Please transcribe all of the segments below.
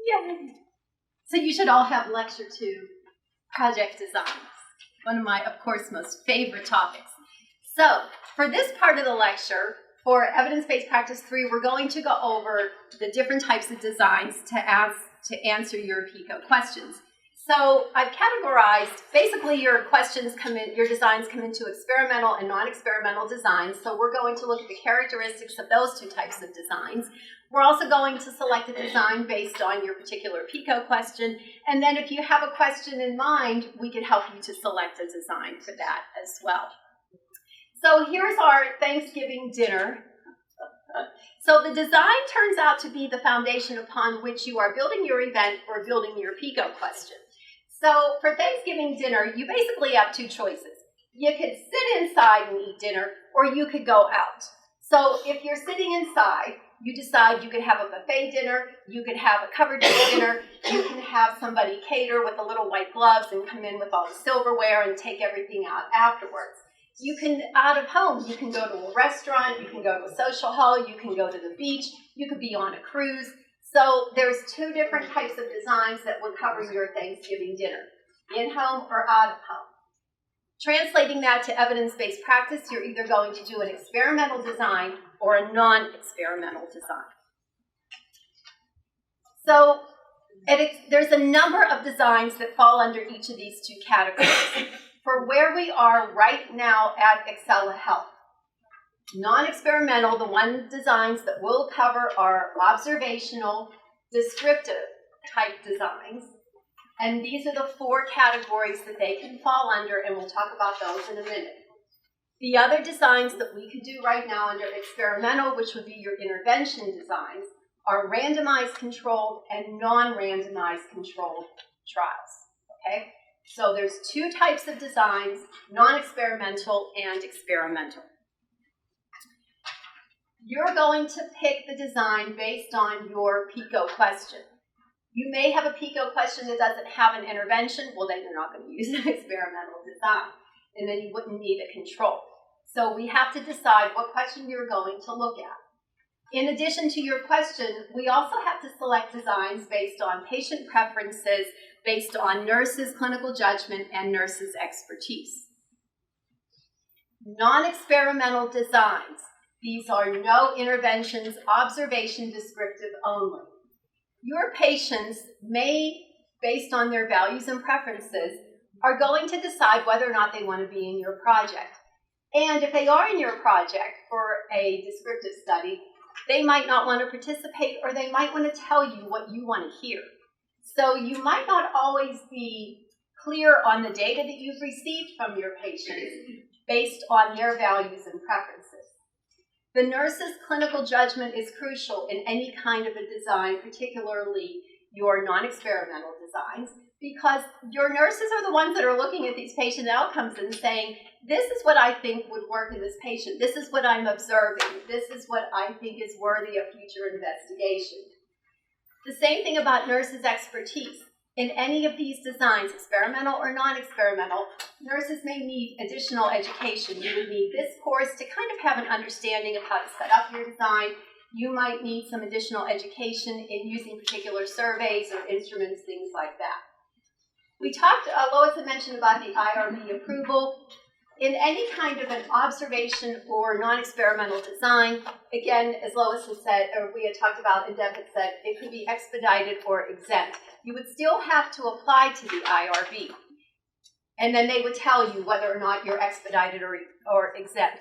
Yay! So you should all have lecture 2, project design. One of my, of course, most favorite topics. So for this part of the lecture, for evidence-based practice 3, we're going to go over the different types of designs to answer your PICO questions. So I've categorized, basically your designs come into experimental and non-experimental designs. So we're going to look at the characteristics of those 2 types of designs. We're also going to select a design based on your particular PICO question. And then if you have a question in mind, we can help you to select a design for that as well. So here's our Thanksgiving dinner. So the design turns out to be the foundation upon which you are building your event or building your PICO question. So for Thanksgiving dinner, you basically have 2 choices. You could sit inside and eat dinner, or you could go out. So if you're sitting inside, you decide you could have a buffet dinner, you could have a covered dinner, you can have somebody cater with the little white gloves and come in with all the silverware and take everything out afterwards. You can, out of home, you can go to a restaurant, you can go to a social hall, you can go to the beach, you could be on a cruise. So there's 2 different types of designs that would cover your Thanksgiving dinner, in-home or out of home. Translating that to evidence-based practice, you're either going to do an experimental design or a non-experimental design. So there's a number of designs that fall under each of these 2 categories. For where we are right now at Excela Health, non-experimental, the designs that we'll cover are observational, descriptive type designs. And these are the 4 categories that they can fall under, and we'll talk about those in a minute. The other designs that we could do right now under experimental, which would be your intervention designs, are randomized controlled and non-randomized controlled trials, okay? So there's 2 types of designs, non-experimental and experimental. You're going to pick the design based on your PICO question. You may have a PICO question that doesn't have an intervention. Well, then you're not going to use an experimental design, and then you wouldn't need a control. So we have to decide what question you're going to look at. In addition to your question, we also have to select designs based on patient preferences, based on nurses' clinical judgment and nurses' expertise. Non-experimental designs. These are no interventions, observation descriptive only. Your patients may, based on their values and preferences, are going to decide whether or not they want to be in your project. And if they are in your project for a descriptive study, they might not want to participate, or they might want to tell you what you want to hear. So you might not always be clear on the data that you've received from your patients based on their values and preferences. The nurse's clinical judgment is crucial in any kind of a design, particularly your non-experimental designs, because your nurses are the ones that are looking at these patient outcomes and saying, this is what I think would work in this patient, this is what I'm observing, this is what I think is worthy of future investigation. The same thing about nurses' expertise. In any of these designs, experimental or non-experimental, nurses may need additional education. You would need this course to kind of have an understanding of how to set up your design. You might need some additional education in using particular surveys or instruments, things like that. We talked, Lois had mentioned about the IRB approval. In any kind of an observation or non-experimental design, again, as Lois had said, or we had talked about and Deb had said, it could be expedited or exempt. You would still have to apply to the IRB. And then they would tell you whether or not you're expedited or exempt.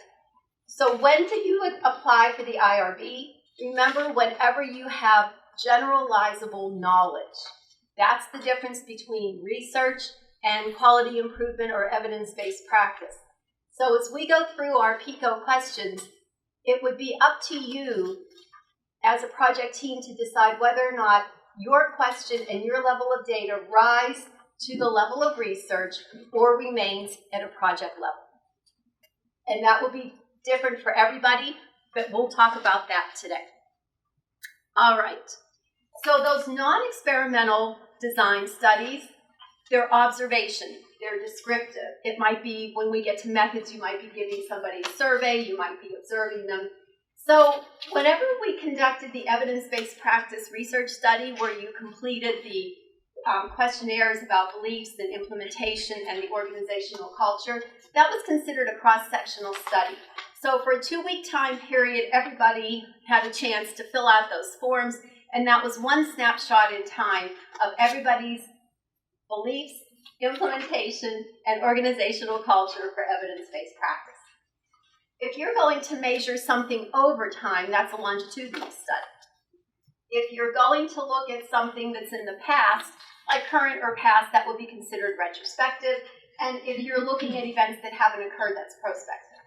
So when do you apply for the IRB? Remember, whenever you have generalizable knowledge. That's the difference between research and quality improvement or evidence-based practice. So as we go through our PICO questions, it would be up to you as a project team to decide whether or not your question and your level of data rise to the level of research or remains at a project level. And that will be different for everybody, but we'll talk about that today. All right. So those non-experimental design studies, they're observation, they're descriptive. It might be, when we get to methods, you might be giving somebody a survey, you might be observing them. So whenever we conducted the evidence-based practice research study where you completed the questionnaires about beliefs and implementation and the organizational culture, that was considered a cross-sectional study. So for a 2-week time period, everybody had a chance to fill out those forms, and that was one snapshot in time of everybody's beliefs, implementation, and organizational culture for evidence-based practice. If you're going to measure something over time, that's a longitudinal study. If you're going to look at something that's in the past, like current or past, that will be considered retrospective. And if you're looking at events that haven't occurred, that's prospective.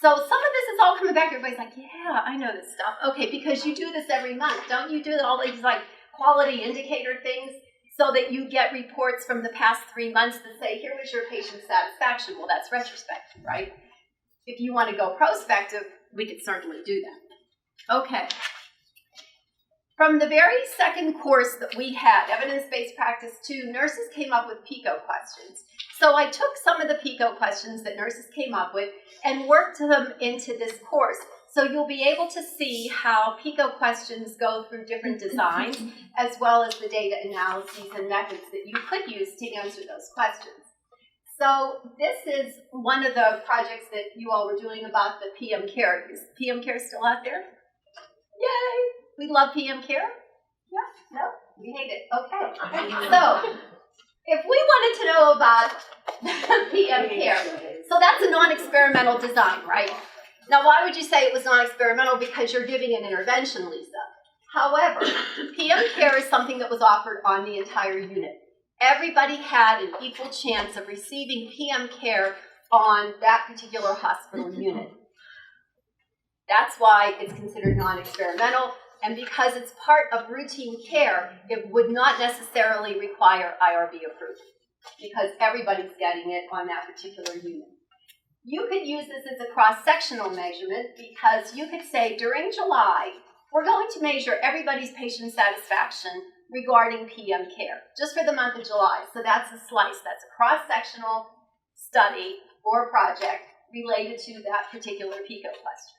So some of this is all coming back. Everybody's like, yeah, I know this stuff. Okay, because you do this every month. Don't you do all these like quality indicator things so that you get reports from the past 3 months that say, here was your patient satisfaction? Well, that's retrospective, right? If you want to go prospective, we could certainly do that. Okay. From the very second course that we had, Evidence-Based Practice 2, nurses came up with PICO questions. So I took some of the PICO questions that nurses came up with and worked them into this course. So you'll be able to see how PICO questions go through different designs, as well as the data analyses and methods that you could use to answer those questions. So this is one of the projects that you all were doing about the PM Care. Is PM Care still out there? Yay! We love PM Care? Yeah? No? We hate it. Okay. So, if we wanted to know about PM Care, so that's a non-experimental design, right? Now, why would you say it was non-experimental? Because you're giving an intervention, Lisa. However, PM Care is something that was offered on the entire unit. Everybody had an equal chance of receiving PM Care on that particular hospital unit. That's why it's considered non-experimental, and because it's part of routine care, it would not necessarily require IRB approval, because everybody's getting it on that particular unit. You could use this as a cross-sectional measurement, because you could say, during July, we're going to measure everybody's patient satisfaction regarding PM Care, just for the month of July. So that's a slice. That's a cross-sectional study or project related to that particular PICO question.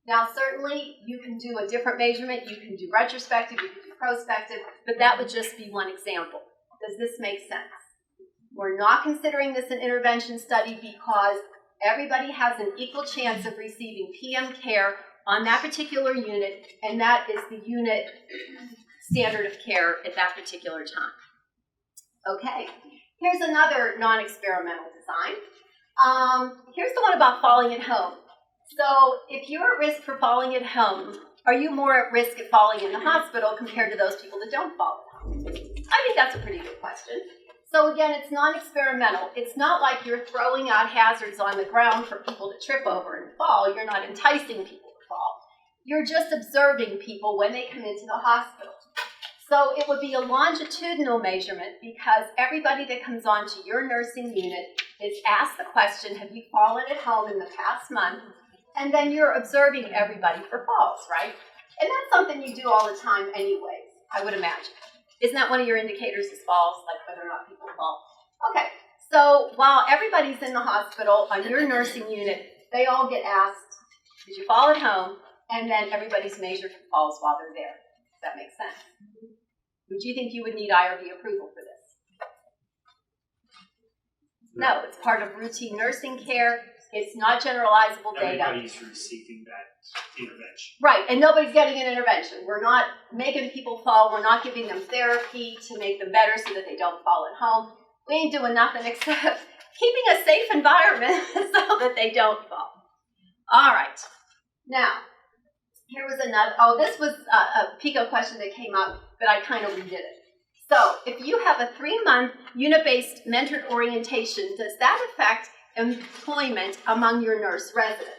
Now, certainly, you can do a different measurement. You can do retrospective, you can do prospective, but that would just be one example. Does this make sense? We're not considering this an intervention study because everybody has an equal chance of receiving PM Care on that particular unit, and that is the unit standard of care at that particular time. Okay, here's another non-experimental design. Here's the one about falling at home. So if you're at risk for falling at home, are you more at risk at falling in the hospital compared to those people that don't fall at home? I think that's a pretty good question. So again, it's non-experimental. It's not like you're throwing out hazards on the ground for people to trip over and fall. You're not enticing people to fall. You're just observing people when they come into the hospital. So it would be a longitudinal measurement because everybody that comes onto your nursing unit is asked the question, have you fallen at home in the past month? And then you're observing everybody for falls, right? And that's something you do all the time anyways, I would imagine. Isn't that one of your indicators is falls, like whether or not people fall? Okay, so while everybody's in the hospital on your nursing unit, they all get asked, did you fall at home? And then everybody's measured for falls while they're there. Does that make sense? Would you think you would need IRB approval for this? No, it's part of routine nursing care. It's not generalizable data. Everybody's receiving that intervention. Right, and nobody's getting an intervention. We're not making people fall. We're not giving them therapy to make them better so that they don't fall at home. We ain't doing nothing except keeping a safe environment so that they don't fall. All right. Now, here was another. Oh, this was a PICO question that came up, but I kind of redid it. So, if you have a 3-month unit-based mentored orientation, does that affect employment among your nurse residents?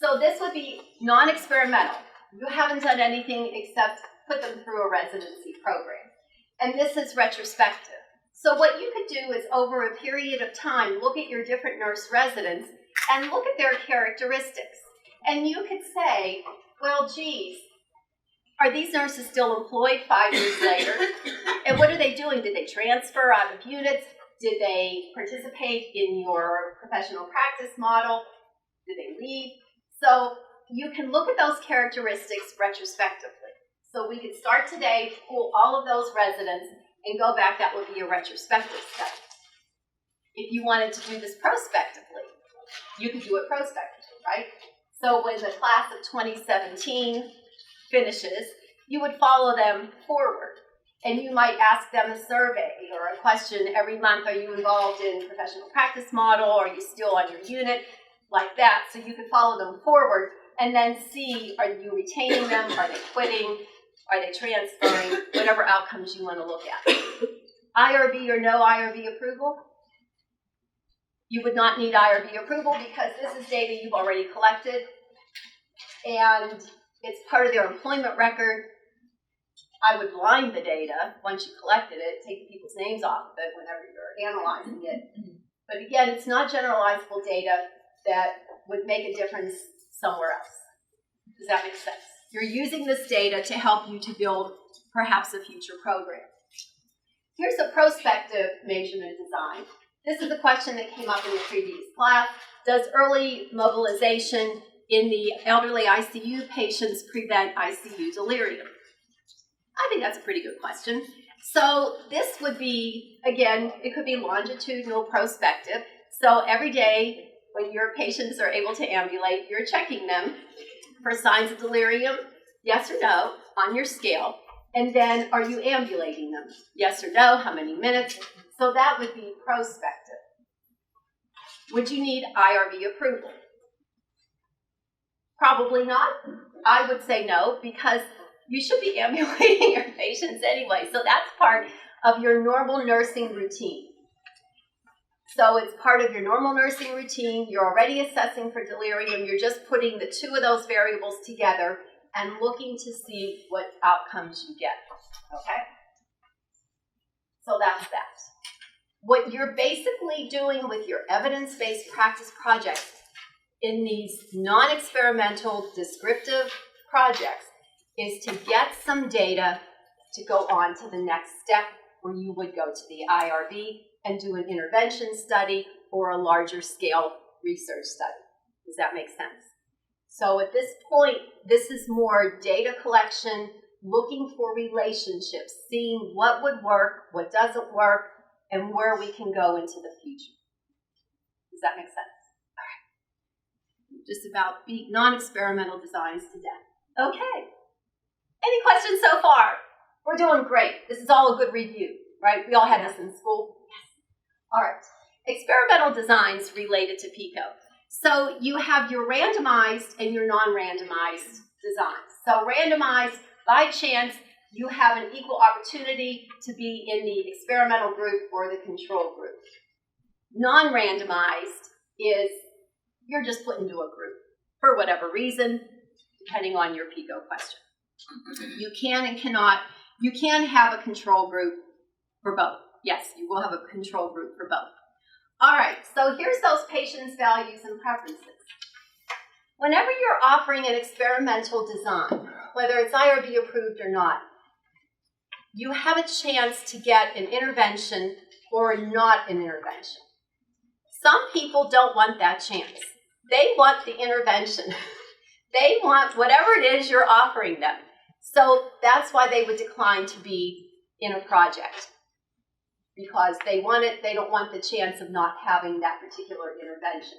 So this would be non-experimental. You haven't done anything except put them through a residency program. And this is retrospective. So what you could do is over a period of time, look at your different nurse residents and look at their characteristics. And you could say, well, geez, are these nurses still employed 5 years later? And what are they doing? Did they transfer out of units? Did they participate in your professional practice model? Did they leave? So you can look at those characteristics retrospectively. So we could start today, pull all of those residents, and go back. That would be a retrospective study. If you wanted to do this prospectively, you could do it prospectively, right? So when the class of 2017 finishes, you would follow them forward. And you might ask them a survey or a question every month. Are you involved in professional practice model? Are you still on your unit? Like that. So you could follow them forward and then see, are you retaining them? Are they quitting? Are they transferring? Whatever outcomes you want to look at. IRB or no IRB approval? You would not need IRB approval because this is data you've already collected. And it's part of their employment record. I would blind the data once you collected it, take people's names off of it whenever you're analyzing it. But again, it's not generalizable data that would make a difference somewhere else. Does that make sense? You're using this data to help you to build perhaps a future program. Here's a prospective measurement design. This is a question that came up in the previous class. Does early mobilization in the elderly ICU patients prevent ICU delirium? I think that's a pretty good question. So this would be, again, it could be longitudinal prospective. So every day when your patients are able to ambulate, you're checking them for signs of delirium, yes or no, on your scale. And then are you ambulating them? Yes or no, how many minutes? So that would be prospective. Would you need IRB approval? Probably not. I would say no, because you should be ambulating your patients anyway. So that's part of your normal nursing routine. So it's part of your normal nursing routine. You're already assessing for delirium. You're just putting the two of those variables together and looking to see what outcomes you get. Okay? So that's that. What you're basically doing with your evidence-based practice projects in these non-experimental descriptive projects is to get some data to go on to the next step where you would go to the IRB and do an intervention study or a larger scale research study. Does that make sense? So at this point, this is more data collection, looking for relationships, seeing what would work, what doesn't work, and where we can go into the future. Does that make sense? All right. Just about beat non-experimental designs to death. Okay. Any questions so far? We're doing great. This is all a good review, right? We all had this in school. Yes. All right. Experimental designs related to PICO. So you have your randomized and your non-randomized designs. So randomized, by chance, you have an equal opportunity to be in the experimental group or the control group. Non-randomized is you're just put into a group for whatever reason, depending on your PICO question. You can and cannot, you can have a control group for both. Yes, you will have a control group for both. All right, so here's those patients' values and preferences. Whenever you're offering an experimental design, whether it's IRB approved or not, you have a chance to get an intervention or not an intervention. Some people don't want that chance. They want the intervention. They want whatever it is you're offering them. So that's why they would decline to be in a project, because they want it, they don't want the chance of not having that particular intervention.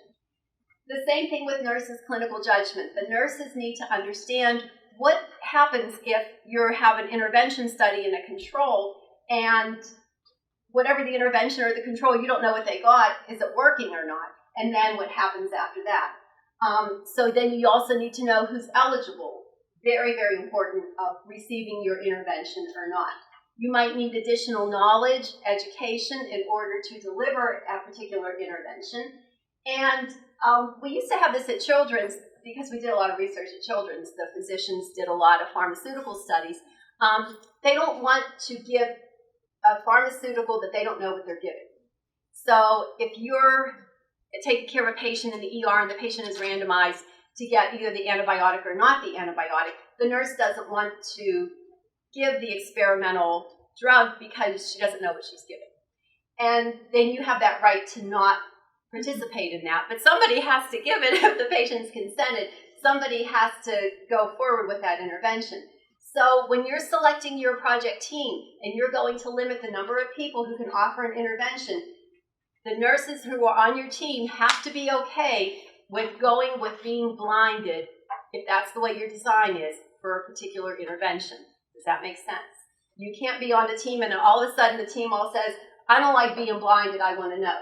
The same thing with nurses' clinical judgment. The nurses need to understand what happens if you have an intervention study and a control, and whatever the intervention or the control, you don't know what they got, is it working or not? And then what happens after that? So then you also need to know who's eligible. Very, very important of receiving your intervention or not. You might need additional knowledge, education in order to deliver a particular intervention. And we used to have this at Children's, because we did a lot of research at Children's. The physicians did a lot of pharmaceutical studies. They don't want to give a pharmaceutical that they don't know what they're giving. So if you're taking care of a patient in the ER and the patient is randomized to get either the antibiotic or not the antibiotic, the nurse doesn't want to give the experimental drug because she doesn't know what she's giving. And then you have that right to not participate in that, but somebody has to give it if the patient's consented. somebody has to go forward with that intervention. So when you're selecting your project team and you're going to limit the number of people who can offer an intervention, the nurses who are on your team have to be okay with going with being blinded, if that's the way your design is, for a particular intervention. Does that make sense? You can't be on the team and then all of a sudden the team all says, I don't like being blinded, I want to know.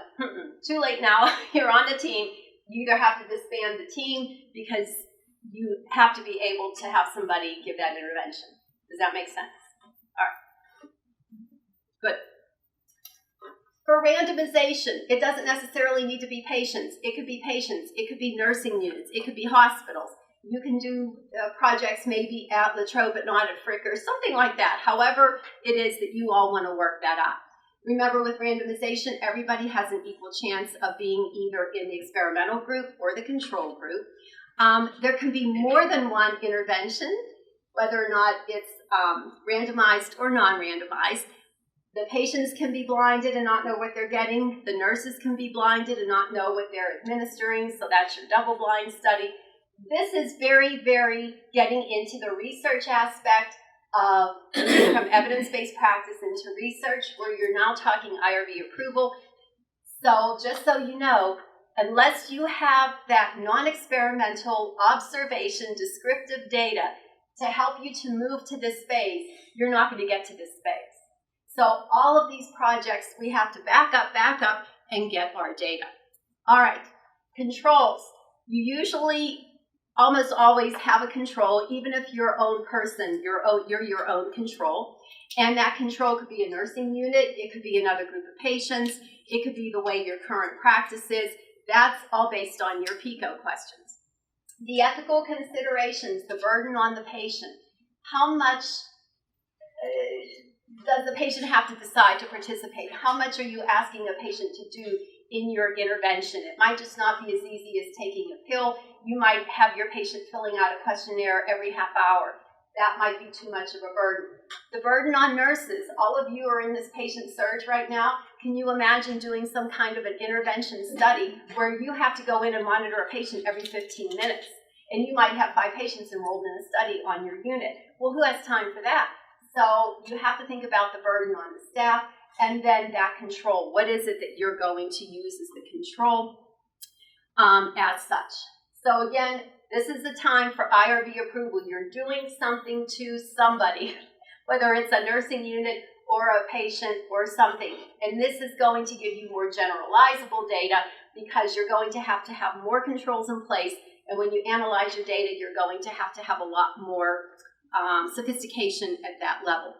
Too late now, you're on the team. You either have to disband the team because you have to be able to have somebody give that intervention. Does that make sense? All right. Good. For randomization, it doesn't necessarily need to be patients. It could be patients. It could be nursing units. It could be hospitals. You can do projects maybe at La Trobe but not at Frick or something like that. However it is that you all want to work that out. Remember, with randomization, everybody has an equal chance of being either in the experimental group or the control group. There can be more than one intervention, whether or not it's randomized or non-randomized. The patients can be blinded and not know what they're getting. The nurses can be blinded and not know what they're administering, so that's your double-blind study. This is very, very getting into the research aspect of from evidence-based practice into research, where you're now talking IRB approval. So just so you know, unless you have that non-experimental observation descriptive data to help you to move to this phase, you're not going to get to this phase. So all of these projects, we have to back up, and get our data. All right, controls. You usually almost always have a control, even if you're your own person, you're your own control. And that control could be a nursing unit, it could be another group of patients, it could be the way your current practice is. That's all based on your PICO questions. The ethical considerations, the burden on the patient. How much does the patient have to decide to participate? How much are you asking a patient to do in your intervention? It might just not be as easy as taking a pill. You might have your patient filling out a questionnaire every half hour. That might be too much of a burden. The burden on nurses. All of you are in this patient surge right now. Can you imagine doing some kind of an intervention study where you have to go in and monitor a patient every 15 minutes? And you might have 5 patients enrolled in a study on your unit. Well, who has time for that? So you have to think about the burden on the staff and then that control. What is it that you're going to use as the control as such? So again, this is the time for IRB approval. You're doing something to somebody, whether it's a nursing unit or a patient or something. And this is going to give you more generalizable data because you're going to have more controls in place. And when you analyze your data, you're going to have a lot more sophistication at that level.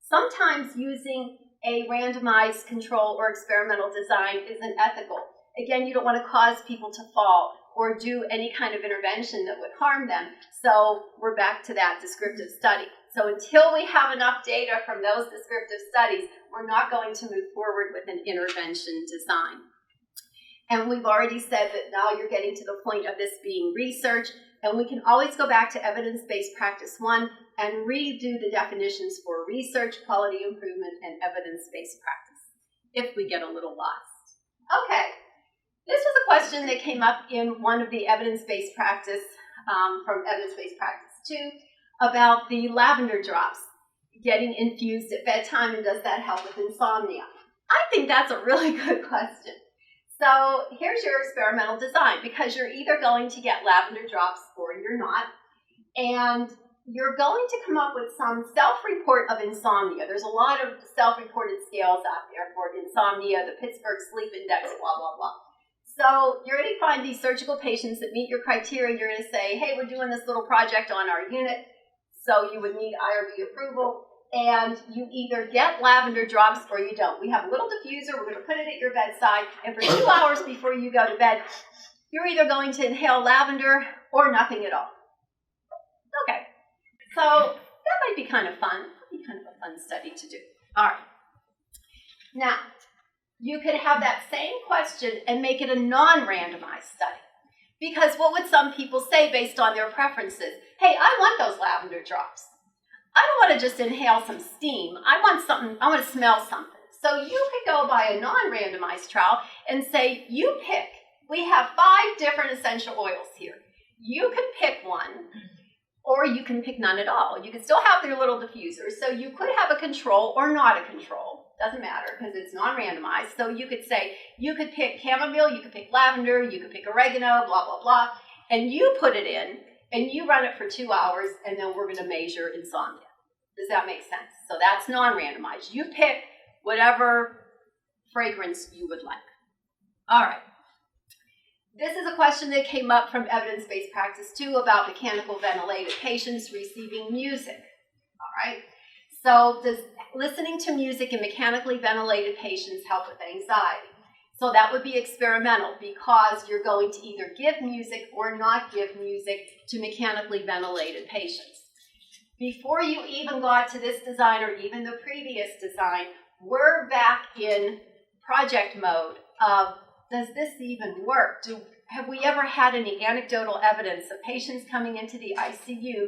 Sometimes using a randomized control or experimental design isn't ethical. Again, you don't want to cause people to fall or do any kind of intervention that would harm them. So we're back to that descriptive study. So until we have enough data from those descriptive studies, we're not going to move forward with an intervention design. And we've already said that now you're getting to the point of this being research, and we can always go back to evidence-based practice 1 and redo the definitions for research, quality improvement, and evidence-based practice, if we get a little lost. Okay. This was a question that came up in one of the evidence-based practice, from evidence-based practice 2, about the lavender drops getting infused at bedtime, and does that help with insomnia? I think that's a really good question. So here's your experimental design, because you're either going to get lavender drops or you're not, and you're going to come up with some self-report of insomnia. There's a lot of self-reported scales out there for insomnia, the Pittsburgh Sleep Index, blah, blah, blah. So you're going to find these surgical patients that meet your criteria. You're going to say, hey, we're doing this little project on our unit, so you would need IRB approval, and you either get lavender drops or you don't. We have a little diffuser. We're going to put it at your bedside, and for 2 hours before you go to bed, you're either going to inhale lavender or nothing at all. Okay, so that might be kind of fun. That might be kind of a fun study to do. All right. Now, you could have that same question and make it a non-randomized study. Because what would some people say based on their preferences? Hey, I want those lavender drops. I don't want to just inhale some steam. I want to smell something. So you could go by a non-randomized trial and say, you pick. We have 5 different essential oils here. You could pick one, or you can pick none at all. You could still have their little diffusers. So you could have a control or not a control. Doesn't matter because it's non-randomized. So you could say, you could pick chamomile, you could pick lavender, you could pick oregano, blah, blah, blah. And you put it in, and you run it for 2 hours, and then we're going to measure insomnia. Does that make sense? So that's non-randomized. You pick whatever fragrance you would like. All right. This is a question that came up from evidence-based practice too about mechanical ventilated patients receiving music. All right. So does listening to music in mechanically ventilated patients help with anxiety? So that would be experimental because you're going to either give music or not give music to mechanically ventilated patients. Before you even got to this design or even the previous design, we're back in project mode of, does this even work? Have we ever had any anecdotal evidence of patients coming into the ICU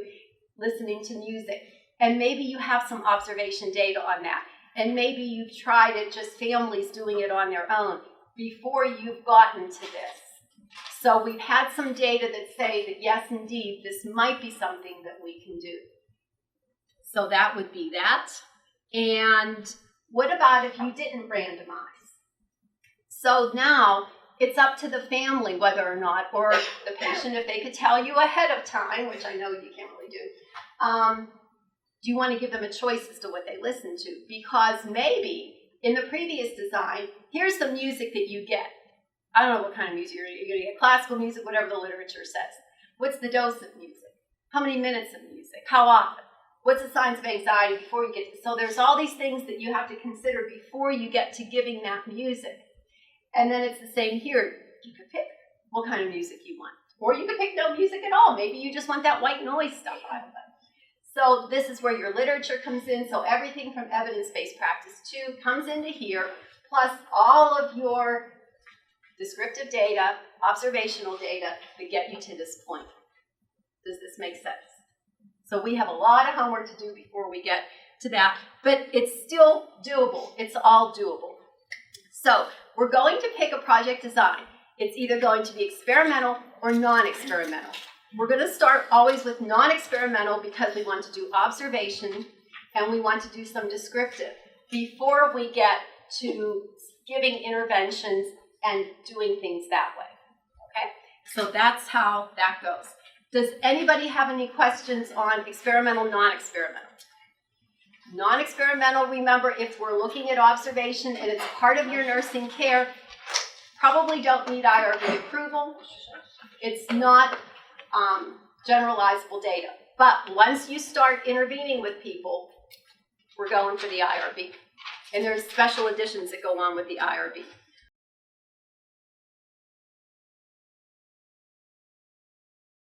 listening to music? And maybe you have some observation data on that. And maybe you've tried it, just families doing it on their own before you've gotten to this. So we've had some data that say that yes, indeed, this might be something that we can do. So that would be that. And what about if you didn't randomize? So now it's up to the family whether or not, or the patient, if they could tell you ahead of time, which I know you can't really do you want to give them a choice as to what they listen to? Because maybe in the previous design, here's the music that you get. I don't know what kind of music you're going to get. Classical music, whatever the literature says. What's the dose of music? How many minutes of music? How often? What's the signs of anxiety before you get to? So there's all these things that you have to consider before you get to giving that music. And then it's the same here. You could pick what kind of music you want. Or you could pick no music at all. Maybe you just want that white noise stuff out of it. So this is where your literature comes in. So everything from evidence-based practice 2 comes into here, plus all of your descriptive data, observational data that get you to this point. Does this make sense? So we have a lot of homework to do before we get to that, but it's still doable. It's all doable. So we're going to pick a project design. It's either going to be experimental or non-experimental. We're going to start always with non-experimental because we want to do observation and we want to do some descriptive before we get to giving interventions and doing things that way. Okay? So that's how that goes. Does anybody have any questions on experimental, non-experimental? Non-experimental, remember, if we're looking at observation and it's part of your nursing care, probably don't need IRB approval. It's not generalizable data. But once you start intervening with people, we're going for the IRB. And there's special additions that go on with the IRB.